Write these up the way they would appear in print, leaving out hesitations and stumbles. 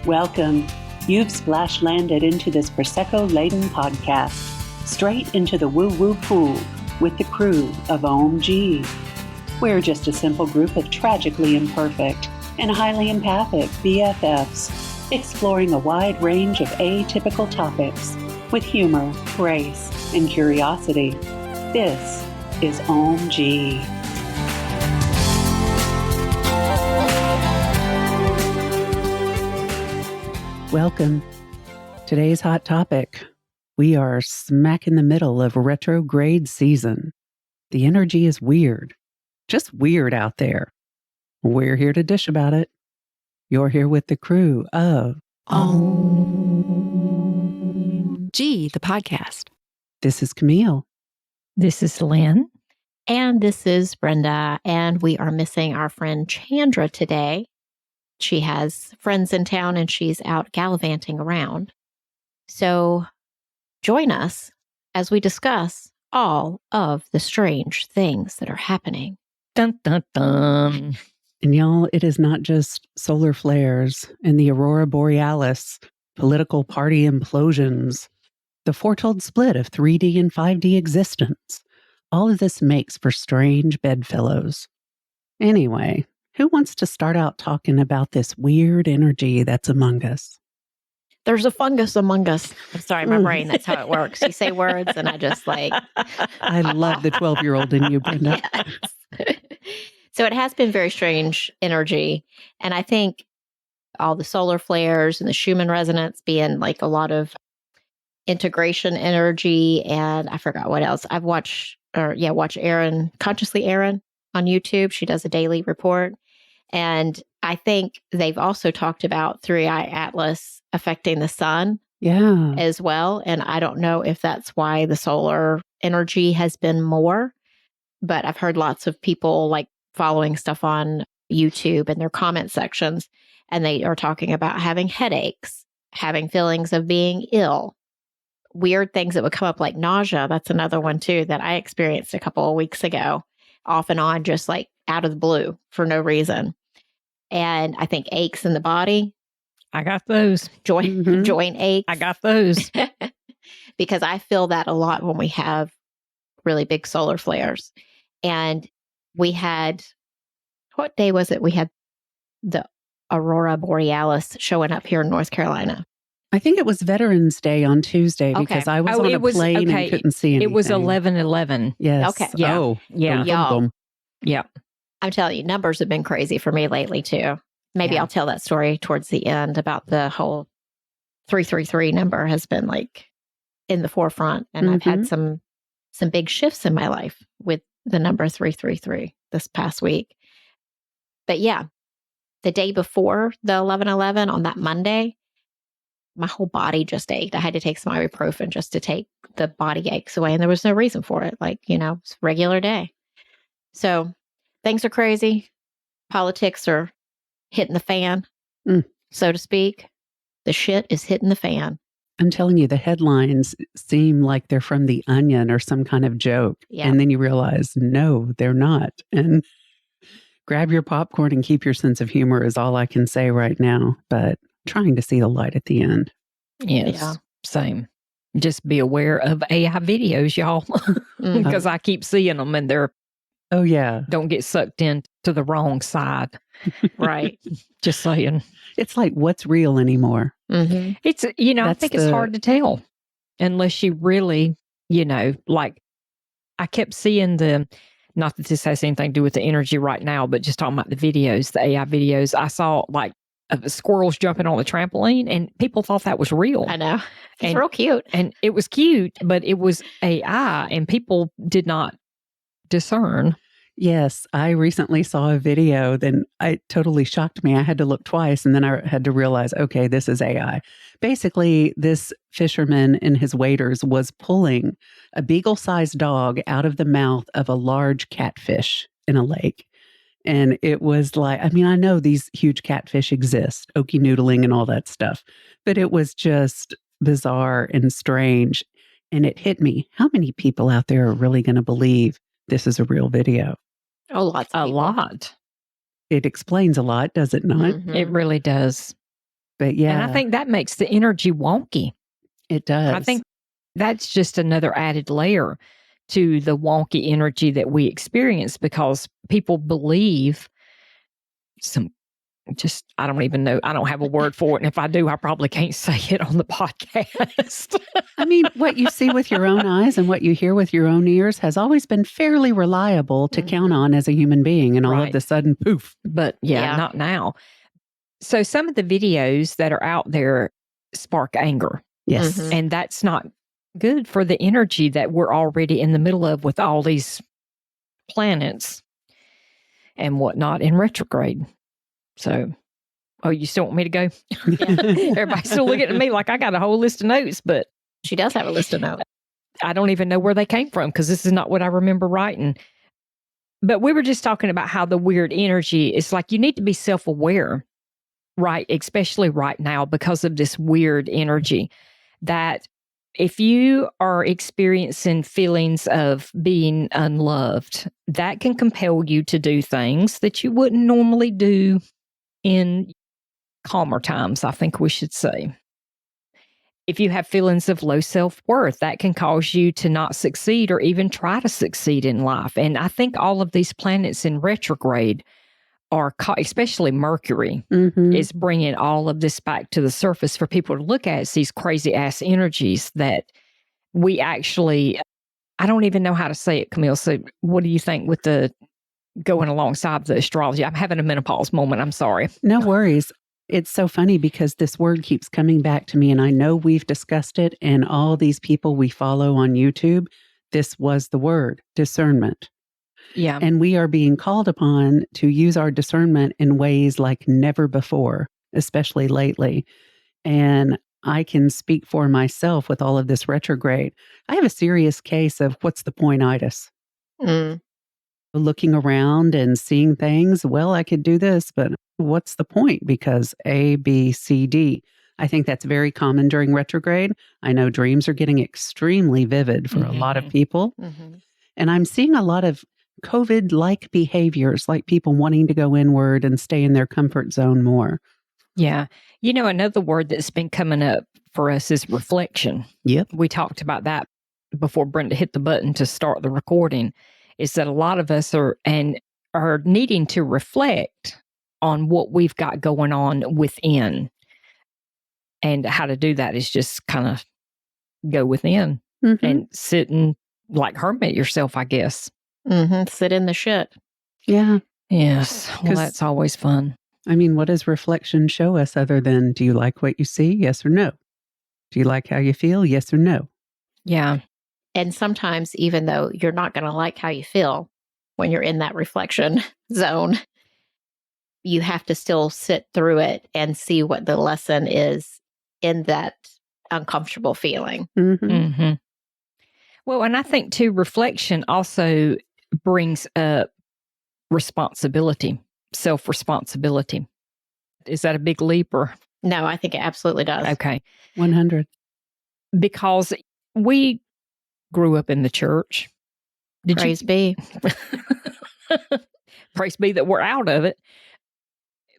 Welcome. You've splash landed into this Prosecco-laden podcast, straight into the woo-woo pool with the crew of Ohm-g. We're just a simple group of tragically imperfect and highly empathic BFFs, exploring a wide range of atypical topics with humor, grace, and curiosity. This is Ohm-g. Welcome. Today's hot topic. We are smack in the middle of retrograde season. The energy is weird. Just weird out there. We're here to dish about it. You're here with the crew of Ohm-g, the podcast. This is Camille. This is Lynn. And this is Brenda. And we are missing our friend Chandra today. She has friends in town and she's out gallivanting around. So join us as we discuss all of the strange things that are happening. Dun, dun, dun. And y'all, it is not just solar flares and the aurora borealis, political party implosions, the foretold split of 3D and 5D existence. All of this makes for strange bedfellows. Anyway, who wants to start out talking about this weird energy that's among us? There's a fungus among us. I'm sorry, my brain, that's how it works. You say words and I just like... I love the 12-year-old in you, Brenda. Yes. So it has been very strange energy. And I think all the solar flares and the Schumann resonance being like a lot of integration energy. And I forgot what else. I've watch Erin, Consciously Erin on YouTube. She does a daily report. And I think they've also talked about 3i Atlas affecting the sun as well. And I don't know if that's why the solar energy has been more, but I've heard lots of people like following stuff on YouTube and their comment sections, and they are talking about having headaches, having feelings of being ill, weird things that would come up like nausea. That's another one too that I experienced a couple of weeks ago, off and on, just like out of the blue for no reason. And I think aches in the body. I got those. Joint aches. I got those. Because I feel that a lot when we have really big solar flares. And we had, what day was it? We had the aurora borealis showing up here in North Carolina. I think it was Veterans Day on Tuesday because I was on a plane and couldn't see anything. It was 11/11. Yes. Okay. Yeah. Oh, yeah. Yeah. I'm telling you, numbers have been crazy for me lately too. Maybe I'll tell that story towards the end about the whole 333 number has been like in the forefront. And I've had some big shifts in my life with the number 333 this past week. But yeah, the day before the 11/11 on that Monday, my whole body just ached. I had to take some ibuprofen just to take the body aches away. And there was no reason for it. Like, it's a regular day. So things are crazy. Politics are hitting the fan, so to speak. The shit is hitting the fan. I'm telling you, the headlines seem like they're from The Onion or some kind of joke. Yeah. And then you realize, no, they're not. And grab your popcorn and keep your sense of humor is all I can say right now. But trying to see the light at the end. Yes, same. Just be aware of AI videos, y'all, because I keep seeing them and they're, don't get sucked into the wrong side. Right. Just saying. It's like, what's real anymore? Mm-hmm. It's, I think it's hard to tell unless you really, like I kept seeing not that this has anything to do with the energy right now, but just talking about the videos, the AI videos. I saw like squirrels jumping on the trampoline and people thought that was real. I know. It's real cute. And it was cute, but it was AI and people did not discern. Yes, I recently saw a video, then it totally shocked me. I had to look twice and then I had to realize, okay, this is AI. Basically, this fisherman and his waders was pulling a beagle-sized dog out of the mouth of a large catfish in a lake. And it was like, I know these huge catfish exist, okie noodling and all that stuff, but it was just bizarre and strange. And it hit me. How many people out there are really going to believe this is a real video? Oh, lots of people. A lot. It explains a lot, does it not? Mm-hmm. It really does. But yeah. And I think that makes the energy wonky. It does. I think that's just another added layer to the wonky energy that we experience because people believe I don't even know. I don't have a word for it. And if I do, I probably can't say it on the podcast. I mean, what you see with your own eyes and what you hear with your own ears has always been fairly reliable to count on as a human being. And all of a sudden, poof. But yeah, not now. So some of the videos that are out there spark anger. Yes. And that's not good for the energy that we're already in the middle of with all these planets and whatnot in retrograde. So, you still want me to go? Everybody's still looking at me like I got a whole list of notes, but she does have a list of notes. I don't even know where they came from because this is not what I remember writing. But we were just talking about how the weird energy is like you need to be self-aware, right? Especially right now because of this weird energy that if you are experiencing feelings of being unloved, that can compel you to do things that you wouldn't normally do in calmer times, I think we should say. If you have feelings of low self-worth, that can cause you to not succeed or even try to succeed in life. And I think all of these planets in retrograde are, especially Mercury, is bringing all of this back to the surface for people to look at. It's these crazy-ass energies that we actually, I don't even know how to say it, Camille. So what do you think with the going alongside the astrology? I'm having a menopause moment. I'm sorry. No worries. It's so funny because this word keeps coming back to me, and I know we've discussed it, and all these people we follow on YouTube, this was the word, discernment. Yeah. And we are being called upon to use our discernment in ways like never before, especially lately. And I can speak for myself with all of this retrograde. I have a serious case of what's the point-itis. Looking around and seeing things, well, I could do this, but what's the point? Because A, B, C, D. I think that's very common during retrograde. I know dreams are getting extremely vivid for a lot of people. And I'm seeing a lot of COVID-like behaviors, like people wanting to go inward and stay in their comfort zone more. Yeah. You know, another word that's been coming up for us is reflection. Yep. We talked about that before Brenda hit the button to start the recording, is that a lot of us are needing to reflect on what we've got going on within. And how to do that is just kind of go within and sit and like hermit yourself, I guess. Sit in the shit. Yeah. Yes. Well, that's always fun. I mean, what does reflection show us other than, do you like what you see? Yes or no? Do you like how you feel? Yes or no? Yeah. And sometimes, even though you're not going to like how you feel when you're in that reflection zone, you have to still sit through it and see what the lesson is in that uncomfortable feeling. Well, and I think too, reflection also brings up responsibility, self-responsibility. Is that a big leap or? No, I think it absolutely does. Okay. 100. Because we grew up in the church. Praise be. Praise be that we're out of it.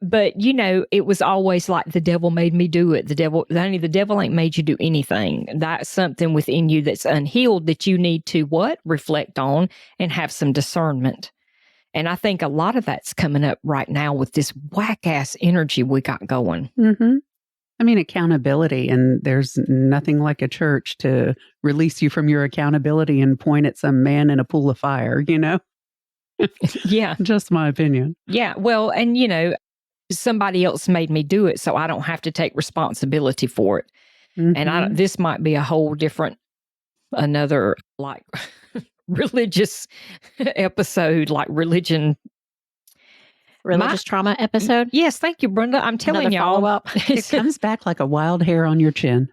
But, you know, it was always like the devil made me do it. The devil ain't made you do anything. That's something within you that's unhealed that you need to what? Reflect on and have some discernment. And I think a lot of that's coming up right now with this whack-ass energy we got going. I mean, accountability, and there's nothing like a church to release you from your accountability and point at some man in a pool of fire, you know? Yeah. Just my opinion. Yeah. Well, and, you know, somebody else made me do it, so I don't have to take responsibility for it. And this might be a whole different, another like religious episode, like religious trauma episode. Yes, thank you, Brenda. I'm telling y'all, it comes back like a wild hair on your chin,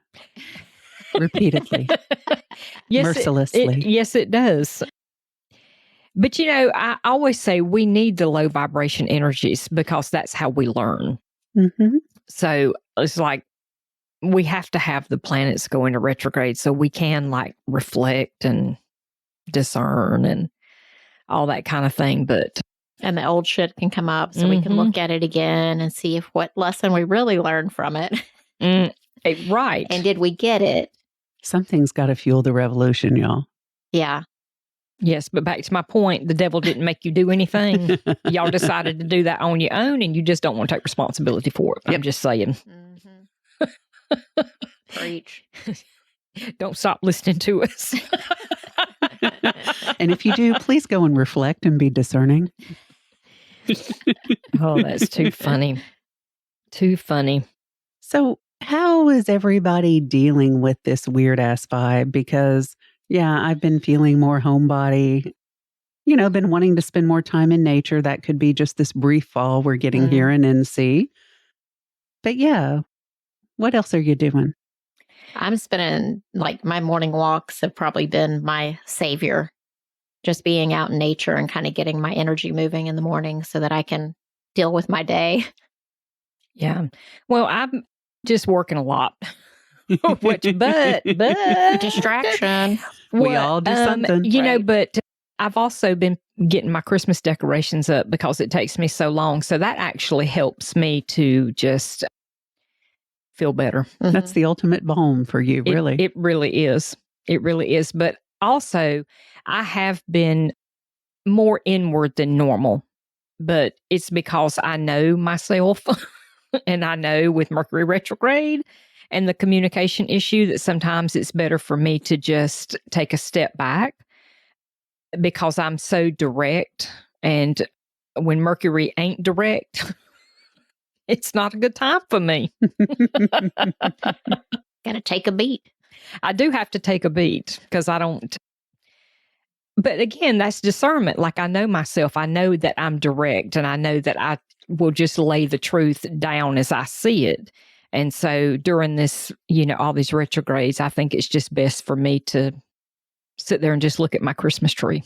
repeatedly, mercilessly. Yes, it does. But, you know, I always say we need the low vibration energies because that's how we learn. So it's like we have to have the planets go into retrograde so we can like reflect and discern and all that kind of thing. But And the old shit can come up so we can look at it again and see what lesson we really learned from it. Right. And did we get it? Something's got to fuel the revolution, y'all. Yeah. Yes, but back to my point, the devil didn't make you do anything. Y'all decided to do that on your own, and you just don't want to take responsibility for it. Yep. I'm just saying. Preach. Don't stop listening to us. And if you do, please go and reflect and be discerning. Oh, that's too funny. Too funny. So how is everybody dealing with this weird-ass vibe? Because, yeah, I've been feeling more homebody, been wanting to spend more time in nature. That could be just this brief fall we're getting here in NC. But yeah, what else are you doing? I'm spending, my morning walks have probably been my savior. Just being out in nature and kind of getting my energy moving in the morning so that I can deal with my day. Yeah. Well, I'm just working a lot. but distraction. We all do something. But I've also been getting my Christmas decorations up because it takes me so long. So that actually helps me to just feel better. That's the ultimate balm for you, really. It really is. It really is. But also, I have been more inward than normal, but it's because I know myself and I know with Mercury retrograde and the communication issue that sometimes it's better for me to just take a step back because I'm so direct. And when Mercury ain't direct, it's not a good time for me. Got to take a beat. I do have to take a beat because I don't. But again, that's discernment. Like I know myself. I know that I'm direct and I know that I will just lay the truth down as I see it. And so during this, all these retrogrades, I think it's just best for me to sit there and just look at my Christmas tree.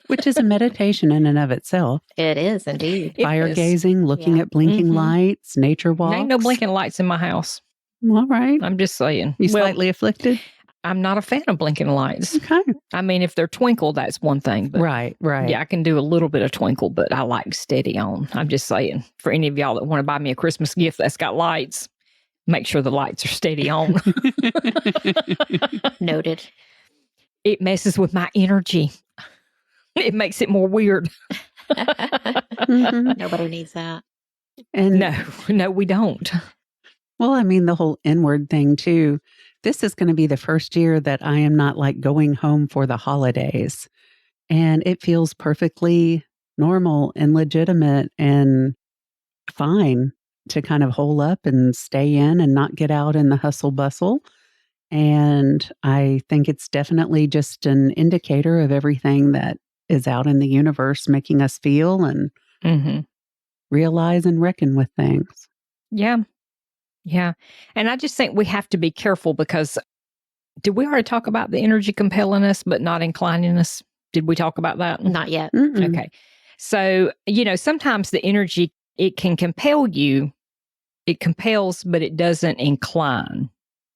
Which is a meditation in and of itself. It is indeed. Fire gazing, looking at blinking lights, nature walks. Ain't no blinking lights in my house. All right. I'm just saying. You slightly afflicted? I'm not a fan of blinking lights. Okay. I mean, if they're twinkle, that's one thing. But right. Yeah, I can do a little bit of twinkle, but I like steady on. I'm just saying, for any of y'all that want to buy me a Christmas gift that's got lights, make sure the lights are steady on. Noted. It messes with my energy. It makes it more weird. Nobody needs that. And no, we don't. Well, I mean, the whole inward thing too. This is going to be the first year that I am not going home for the holidays. And it feels perfectly normal and legitimate and fine to kind of hole up and stay in and not get out in the hustle bustle. And I think it's definitely just an indicator of everything that is out in the universe making us feel and realize and reckon with things. Yeah. Yeah. And I just think we have to be careful because did we already talk about the energy compelling us but not inclining us? Did we talk about that? Not yet. Okay. So, sometimes the energy, it can compel you. It compels, but it doesn't incline.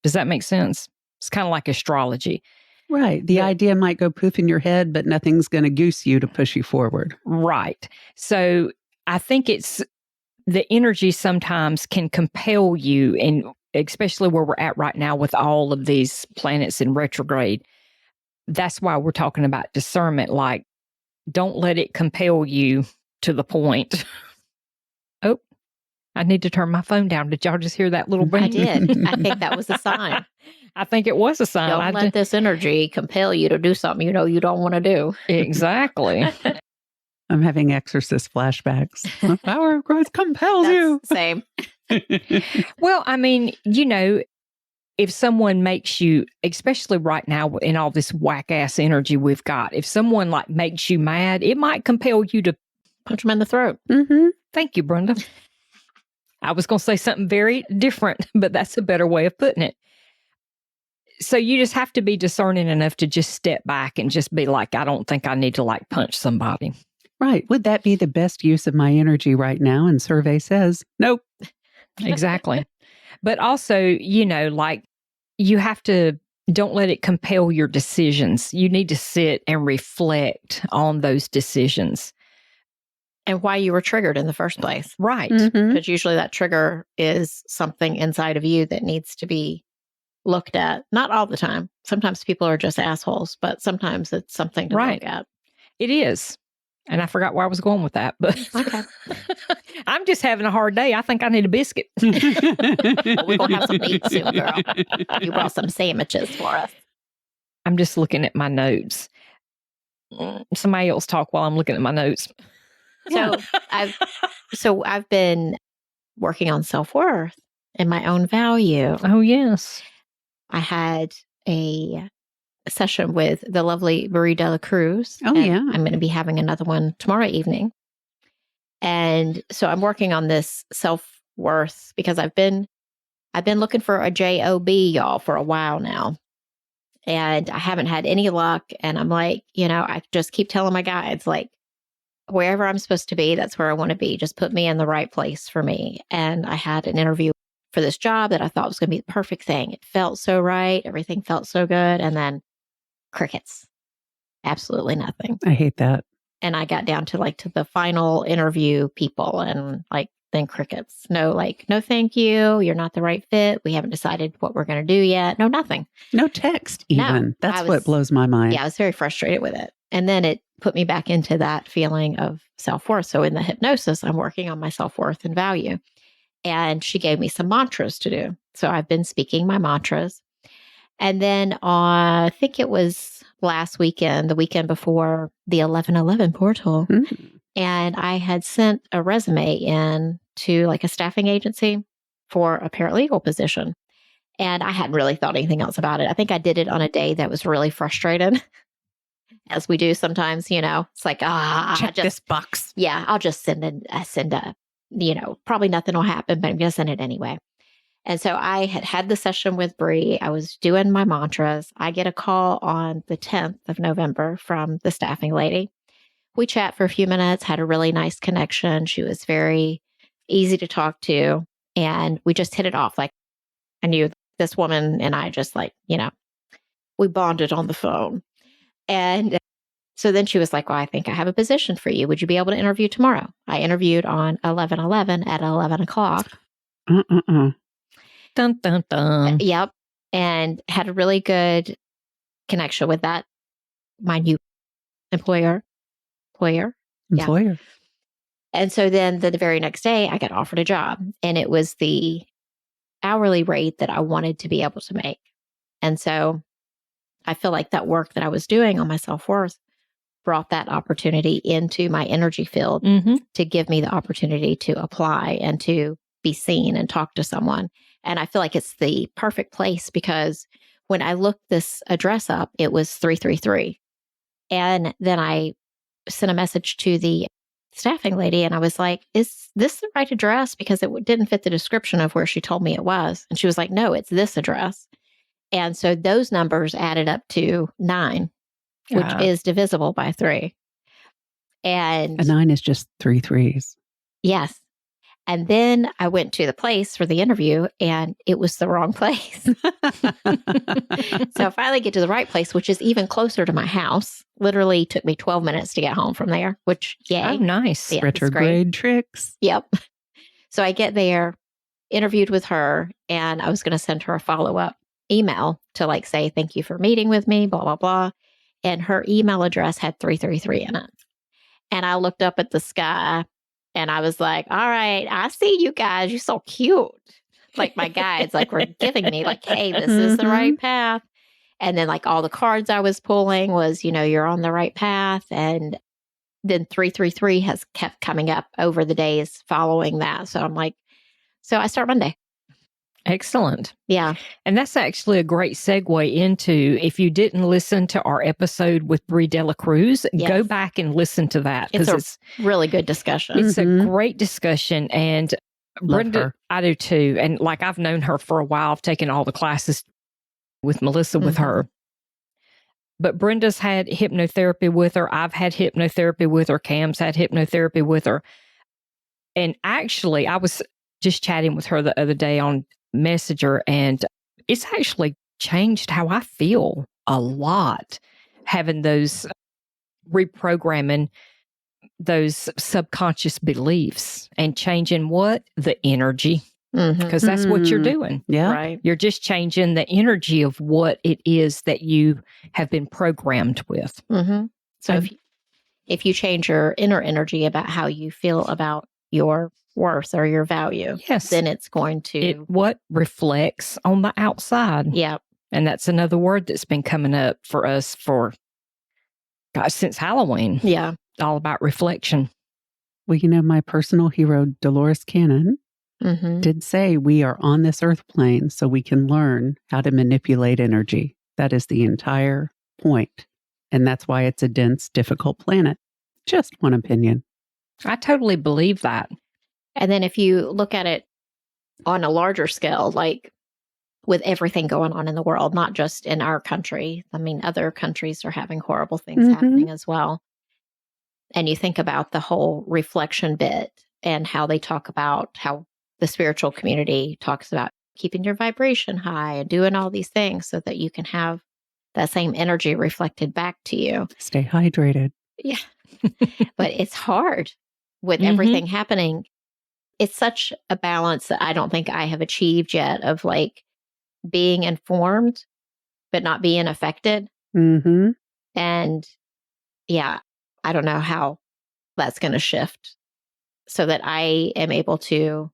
Does that make sense? It's kind of like astrology. Right. The idea might go poof in your head, but nothing's going to goose you to push you forward. Right. So I think it's the energy sometimes can compel you, and especially where we're at right now with all of these planets in retrograde. That's why we're talking about discernment. Like, don't let it compel you to the point. Oh, I need to turn my phone down. Did y'all just hear that little ring? I did. I think that was a sign. I think it was a sign. Don't let this energy compel you to do something you don't want to do. Exactly. I'm having exorcist flashbacks. The power of Christ compels you. Same. Well, I mean, if someone makes you, especially right now in all this whack-ass energy we've got, if someone makes you mad, it might compel you to punch them in the throat. Thank you, Brenda. I was going to say something very different, but that's a better way of putting it. So you just have to be discerning enough to just step back and just be like, I don't think I need to punch somebody. Right. Would that be the best use of my energy right now? And survey says, nope. Exactly. But also, you have to, don't let it compel your decisions. You need to sit and reflect on those decisions. and why you were triggered in the first place. Right. Because usually that trigger is something inside of you that needs to be looked at. Not all the time. Sometimes people are just assholes, but sometimes it's something to look at. It is. And I forgot where I was going with that, but okay. I'm just having a hard day. I think I need a biscuit. Well, we're going to have some meat soon, girl. You brought some sandwiches for us. I'm just looking at my notes. Somebody else talk while I'm looking at my notes. So I've been working on self-worth and my own value. Oh, yes. I had a session with the lovely Marie de la Cruz. Oh, yeah. I'm going to be having another one tomorrow evening. And so I'm working on this self-worth because I've been looking for a job, y'all, for a while now. And I haven't had any luck. And I'm like, I just keep telling my guides, like, wherever I'm supposed to be, that's where I want to be. Just put me in the right place for me. And I had an interview for this job that I thought was going to be the perfect thing. It felt so right. Everything felt so good. And then crickets. Absolutely nothing. I hate that. And I got down to the final interview people and then crickets. No, no, thank you. You're not the right fit. We haven't decided what we're going to do yet. No, nothing. No text even. No, That's what blows my mind. Yeah, I was very frustrated with it. And then it put me back into that feeling of self-worth. So in the hypnosis, I'm working on my self-worth and value. And she gave me some mantras to do. So I've been speaking my mantras. And then I think it was last weekend, the weekend before the 11/11 portal. Mm. And I had sent a resume in to a staffing agency for a paralegal position. And I hadn't really thought anything else about it. I think I did it on a day that was really frustrated, as we do sometimes, It's like, check this box. Yeah, I'll just send a, probably nothing will happen, but I'm going to send it anyway. And so I had the session with Bree. I was doing my mantras. I get a call on the 10th of November from the staffing lady. We chat for a few minutes, had a really nice connection. She was very easy to talk to. And we just hit it off. I knew this woman and I just we bonded on the phone. And so then she was like, well, I think I have a position for you. Would you be able to interview tomorrow? I interviewed on 11/11 at 11 o'clock. Dun, dun, dun. Yep. And had a really good connection with my new employer. Yeah. And so then the very next day, I got offered a job, and it was the hourly rate that I wanted to be able to make. And so I feel like that work that I was doing on my self-worth brought that opportunity into my energy field to give me the opportunity to apply and to be seen and talk to someone. And I feel like it's the perfect place because when I looked this address up, it was 333. And then I sent a message to the staffing lady and I was like, is this the right address? Because it didn't fit the description of where she told me it was. And she was like, no, it's this address. And so those numbers added up to 9, which is divisible by 3. And a 9 is just 3 3s. Yes. And then I went to the place for the interview and it was the wrong place. So I finally get to the right place, which is even closer to my house. Literally took me 12 minutes to get home from there, which, yay. Oh, nice. Yeah, retrograde tricks. Yep. So I get there, interviewed with her, and I was going to send her a follow-up email to say, thank you for meeting with me, blah, blah, blah. And her email address had 333 in it. And I looked up at the sky and I was like, all right, I see you guys. You're so cute. My guides were giving me hey, this is the right path. And then all the cards I was pulling was, you're on the right path. And then 333 has kept coming up over the days following that. So I'm so I start Monday. Excellent. Yeah. And that's actually a great segue into, if you didn't listen to our episode with Bree de la Cruz, go back and listen to that. It's a really good discussion. It's a great discussion. And Brenda, I do too. And I've known her for a while. I've taken all the classes with Melissa with her. But Brenda's had hypnotherapy with her. I've had hypnotherapy with her. Cam's had hypnotherapy with her. And actually, I was just chatting with her the other day on Messenger, and it's actually changed how I feel a lot, having those reprogramming those subconscious beliefs and changing what? The energy. Because that's what you're doing. Yeah. Right. You're just changing the energy of what it is that you have been programmed with. So if you change your inner energy about how you feel about your worth or your value, then it's going to... what reflects on the outside. Yeah. And that's another word that's been coming up for us since Halloween. Yeah. All about reflection. Well, my personal hero, Dolores Cannon, did say we are on this earth plane so we can learn how to manipulate energy. That is the entire point. And that's why it's a dense, difficult planet. Just one opinion. I totally believe that. And then if you look at it on a larger scale, like with everything going on in the world, not just in our country. I mean, other countries are having horrible things happening as well. And you think about the whole reflection bit and how they talk about how the spiritual community talks about keeping your vibration high and doing all these things so that you can have that same energy reflected back to you. Stay hydrated. Yeah. But it's hard with everything happening. It's such a balance that I don't think I have achieved yet of like being informed, but not being affected. And yeah, I don't know how that's going to shift so that I am able to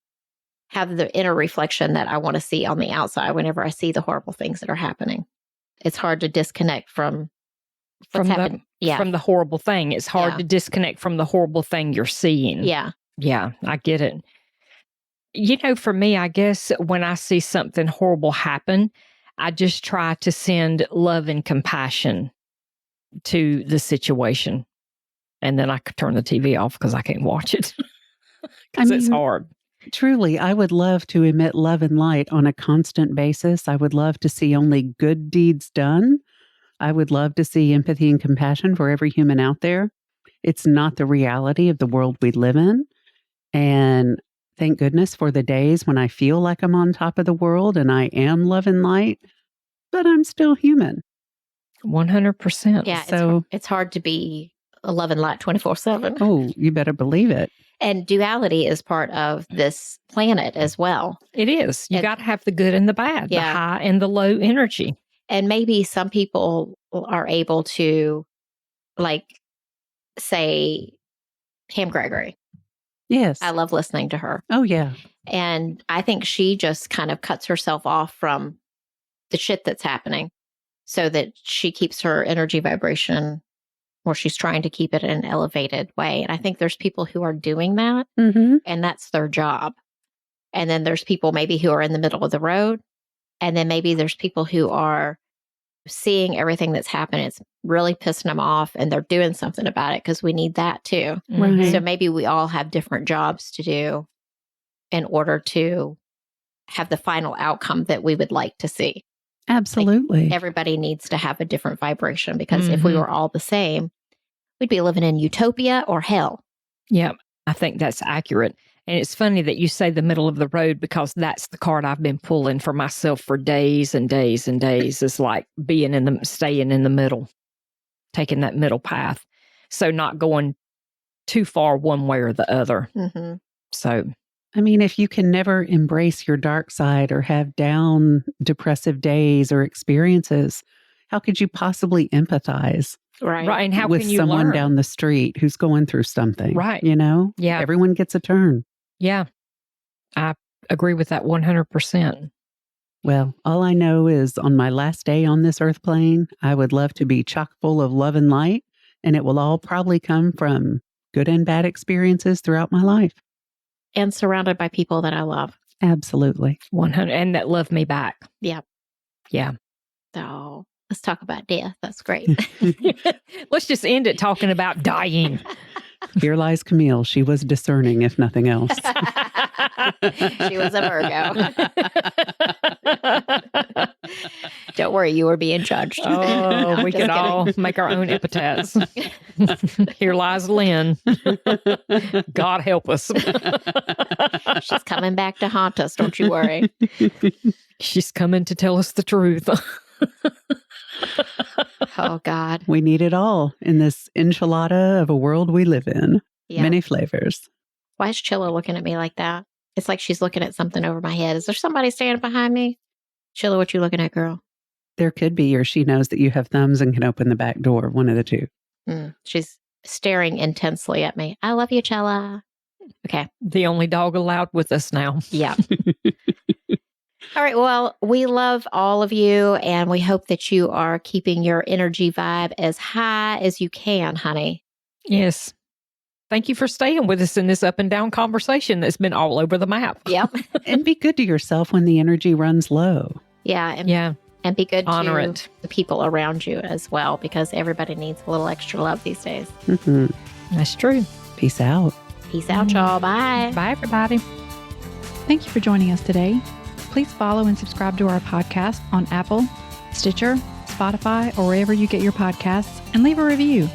have the inner reflection that I want to see on the outside whenever I see the horrible things that are happening. It's hard to disconnect from what's happening. From the horrible thing. It's hard to disconnect from the horrible thing you're seeing. Yeah. Yeah, I get it. For me, I guess when I see something horrible happen, I just try to send love and compassion to the situation. And then I could turn the TV off because I can't watch it. Because it's hard. Truly, I would love to emit love and light on a constant basis. I would love to see only good deeds done. I would love to see empathy and compassion for every human out there. It's not the reality of the world we live in. And thank goodness for the days when I feel like I'm on top of the world and I am love and light, but I'm still human. 100%. Yeah, so it's hard to be a love and light 24/7. Oh, you better believe it. And duality is part of this planet as well. It is. You got to have the good and the bad, the high and the low energy. And maybe some people are able to, like, say, Pam Gregory. Yes. I love listening to her. Oh, yeah. And I think she just kind of cuts herself off from the shit that's happening so that she keeps her energy vibration, or she's trying to keep it in an elevated way. And I think there's people who are doing that, and that's their job. And then there's people maybe who are in the middle of the road. And then maybe there's people who are seeing everything that's happened. It's really pissing them off and they're doing something about it because we need that too. Right. So maybe we all have different jobs to do in order to have the final outcome that we would like to see. Absolutely. Like everybody needs to have a different vibration because if we were all the same, we'd be living in utopia or hell. Yeah, I think that's accurate. And it's funny that you say the middle of the road because that's the card I've been pulling for myself for days and days and days. Is like staying in the middle, taking that middle path. So not going too far one way or the other. So, I mean, if you can never embrace your dark side or have down depressive days or experiences, how could you possibly empathize? Right. And how with can you someone learn? down the street who's going through something? Right. Yeah. Everyone gets a turn. Yeah. I agree with that 100%. Well, all I know is on my last day on this earth plane, I would love to be chock full of love and light, and it will all probably come from good and bad experiences throughout my life. And surrounded by people that I love. Absolutely. 100. And that love me back. Yeah. Yeah. So let's talk about death. That's great. Let's just end it talking about dying. Here lies Camille. She was discerning, if nothing else. She was a Virgo. Don't worry, you were being judged. Oh, we could all make our own epitaphs. Here lies Lynn. God help us. She's coming back to haunt us. Don't you worry. She's coming to tell us the truth. Oh, God. We need it all in this enchilada of a world we live in. Yeah. Many flavors. Why is Chilla looking at me like that? It's like she's looking at something over my head. Is there somebody standing behind me? Chilla, what you looking at, girl? There could be, or she knows that you have thumbs and can open the back door. One of the two. She's staring intensely at me. I love you, Chilla. Okay. The only dog allowed with us now. Yeah. All right. Well, we love all of you, and we hope that you are keeping your energy vibe as high as you can, honey. Yes. Thank you for staying with us in this up and down conversation that's been all over the map. Yep. And be good to yourself when the energy runs low. Yeah. And be good to the people around you as well, because everybody needs a little extra love these days. Mm-hmm. That's true. Peace out. Peace out, y'all. Bye. Bye, everybody. Thank you for joining us today. Please follow and subscribe to our podcast on Apple, Stitcher, Spotify, or wherever you get your podcasts, and leave a review.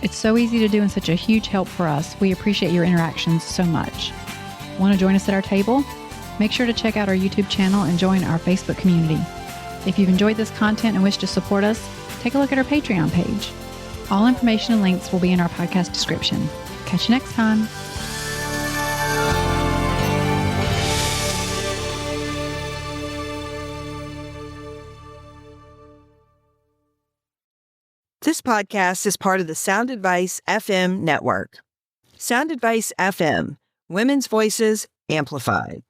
It's so easy to do and such a huge help for us. We appreciate your interactions so much. Want to join us at our table? Make sure to check out our YouTube channel and join our Facebook community. If you've enjoyed this content and wish to support us, take a look at our Patreon page. All information and links will be in our podcast description. Catch you next time. This podcast is part of the Sound Advice FM network. Sound Advice FM, women's voices amplified.